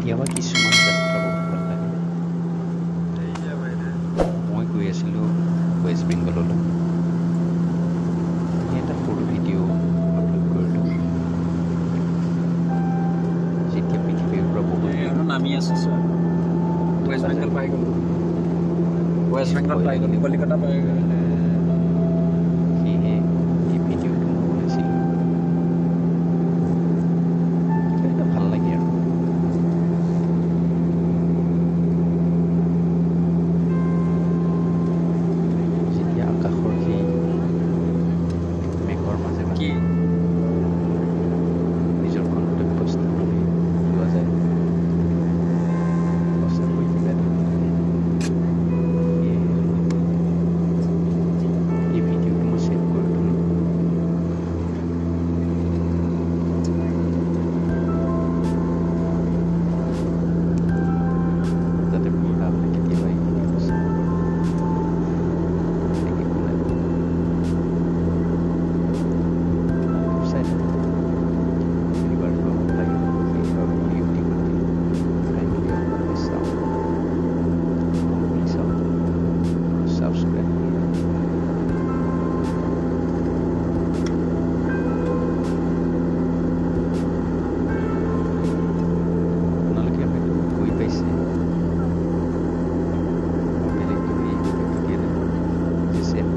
কেতিয়াবা কিছুমান যাত্ৰা বহুত ভাল লাগে। মই গৈ আছিলোঁ ৱেষ্ট বেংগললৈ। এটা সৰু ভিডিঅ' আপলোড কৰিলোঁ। যেতিয়া পৃথিৱীৰ পৰা বহুত নামি আছোঁ ৱেষ্ট বেংগল পাই গ'লোঁ। ৱেষ্ট বেংগল পাই গ'লোঁ, কলিকতা পাই গ'লোঁ। সেয়েহে এই ভিডিঅ'টো মই বনাইছিলোঁ। কিবা এটা ভাল লাগে আৰু যেতিয়া আকাশৰ সেই মেঘৰ মাজে মাজে নিজৰ গন্তব্যস্থানলৈ যোৱা যায়, সঁচাকৈ কিবা এটা ভাল লাগে। এই ভিডিঅ'টো মই ছেভ কৰি থ'লোঁ। যাতে বুঢ়া হ'লে কেতিয়াবা এই ভিডিঅ'টো চাব পাৰোঁ। এনেকৈ ক'লে চাই থাকোঁ। এইবাৰ ভাল লাগে সেইবাৰ ভিডিঅ'টি কৰি চাই মেলি আপোনালোকে চাওক, চাওক, ছাবস্ক্ৰাইব কৰি আপোনালোকে হয়তো গৈ পাইছে। বেলেগটো এই ভিডিঅ'টো দিয়া নাই, ছেভ